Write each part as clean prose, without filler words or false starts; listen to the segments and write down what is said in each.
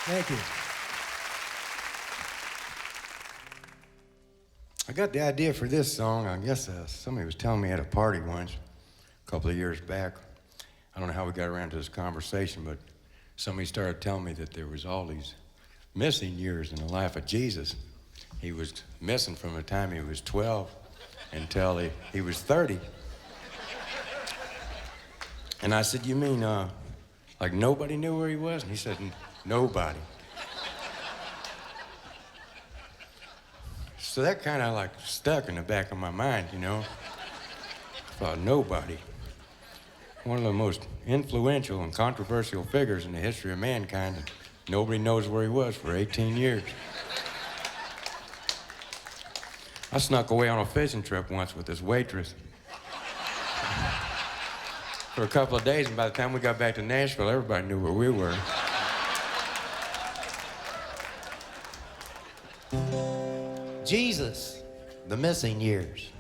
Thank you. I got the idea for this song. I guess somebody was telling me at a party once, a couple of years back. I don't know how we got around to this conversation, but somebody started telling me that there was all these missing years in the life of Jesus. He was missing from the time he was 12 until he was 30. And I said, you mean like nobody knew where he was? And he said, nobody. So that kind of like stuck in the back of my mind, you know. I thought, nobody. One of the most influential and controversial figures in the history of mankind, and nobody knows where he was for 18 years. I snuck away on a fishing trip once with this waitress for a couple of days, and by the time we got back to Nashville, everybody knew where we were. Jesus, the missing years.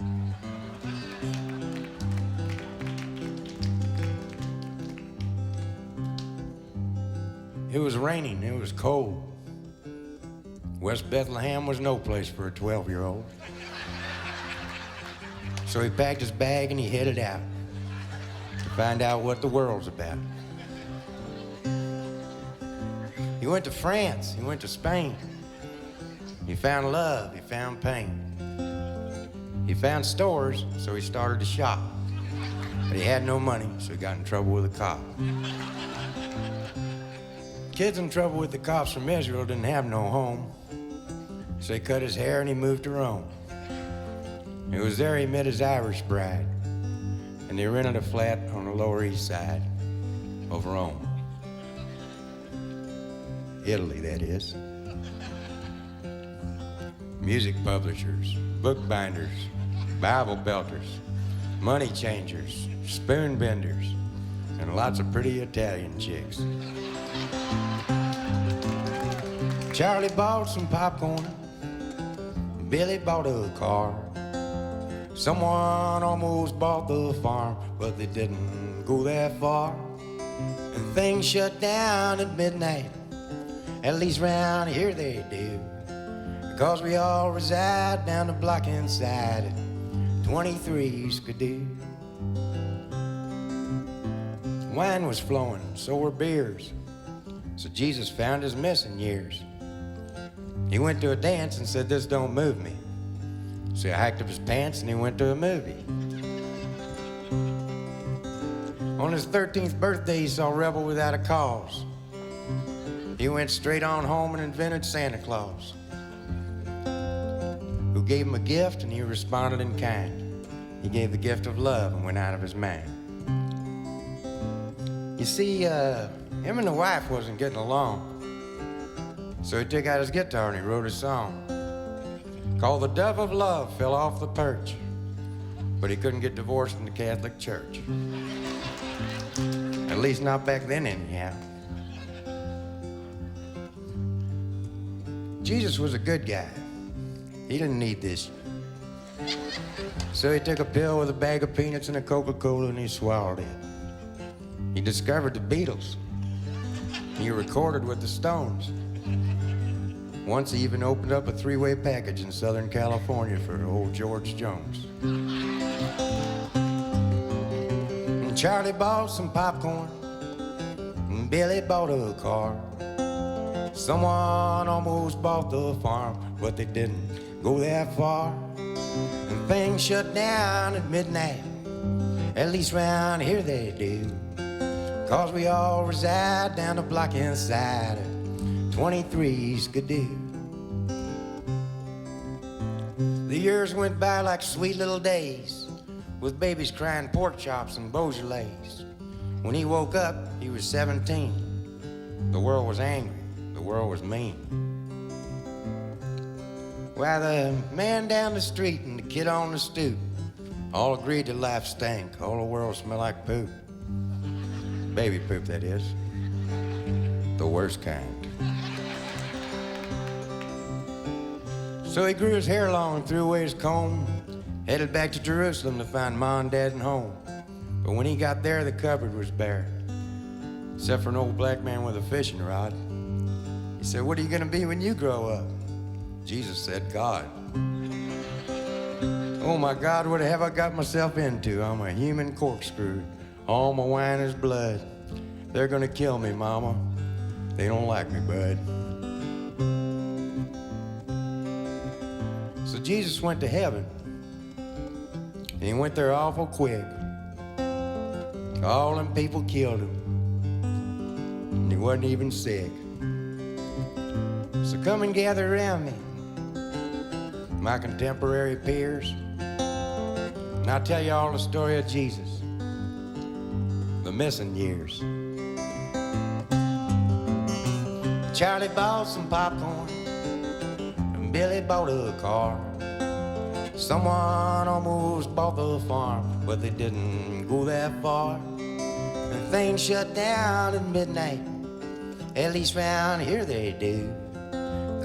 It was raining, it was cold. West Bethlehem was no place for a 12-year-old. So he packed his bag and he headed out to find out what the world's about. He went to France, he went to Spain. He found love, he found pain. He found stores, so he started to shop. But he had no money, so he got in trouble with a cop. Kids in trouble with the cops from Israel didn't have no home. So he cut his hair and he moved to Rome. It was there he met his Irish bride. And they rented a flat on the Lower East Side of Rome. Italy, that is. Music publishers, bookbinders, Bible belters, money changers, spoon benders, and lots of pretty Italian chicks. Charlie bought some popcorn, Billy bought a car. Someone almost bought the farm, but they didn't go that far. And things shut down at midnight, at least round here they do. Because we all reside down the block inside 23's Skidoo. Wine was flowing, so were beers. So Jesus found his missing years. He went to a dance and said, this don't move me. So he hiked up his pants and he went to a movie. On his 13th birthday, he saw Rebel Without a Cause. He went straight on home and invented Santa Claus, who gave him a gift and he responded in kind. He gave the gift of love and went out of his mind. You see, him and the wife wasn't getting along. So he took out his guitar and he wrote a song called The Dove of Love Fell Off the Perch, but he couldn't get divorced in the Catholic Church. At least not back then anyhow. Jesus was a good guy. He didn't need this. So he took a pill with a bag of peanuts and a Coca-Cola and he swallowed it. He discovered the Beatles. He recorded with the Stones. Once he even opened up a three-way package in Southern California for old George Jones. And Charlie bought some popcorn, and Billy bought a car. Someone almost bought the farm, but they didn't go that far. And things shut down at midnight, at least round here they do. 'Cause we all reside down the block inside 23's Skidoo. The years went by like sweet little days, with babies crying pork chops and Beaujolais. When he woke up, he was 17. The world was angry, the world was mean. Why, the man down the street and the kid on the stoop all agreed that life stank, all the world smelled like poop. Baby poop, that is. The worst kind. So he grew his hair long and threw away his comb, headed back to Jerusalem to find Ma and Dad and home. But when he got there, the cupboard was bare, except for an old black man with a fishing rod. He He said, what are you gonna be when you grow up? Jesus said, God. Oh my God, what have I got myself into? I'm a human corkscrew. All my wine is blood. They're gonna kill me, Mama. They don't like me, bud. So Jesus went to heaven. And he went there awful quick. All them people killed him. And he wasn't even sick. So come and gather around me, my contemporary peers, and I'll tell you all the story of Jesus, the missing years. Charlie bought some popcorn, and Billy bought a car. Someone almost bought the farm, but they didn't go that far. And things shut down at midnight, at least round here they do.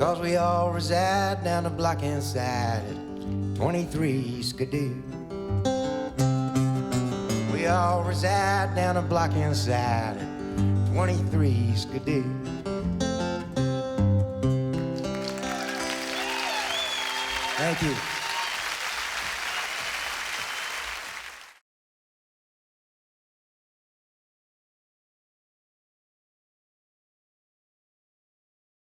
'Cause we all reside down the block inside at 23 Skidoo. We all reside down the block inside at 23 Skidoo. Thank you.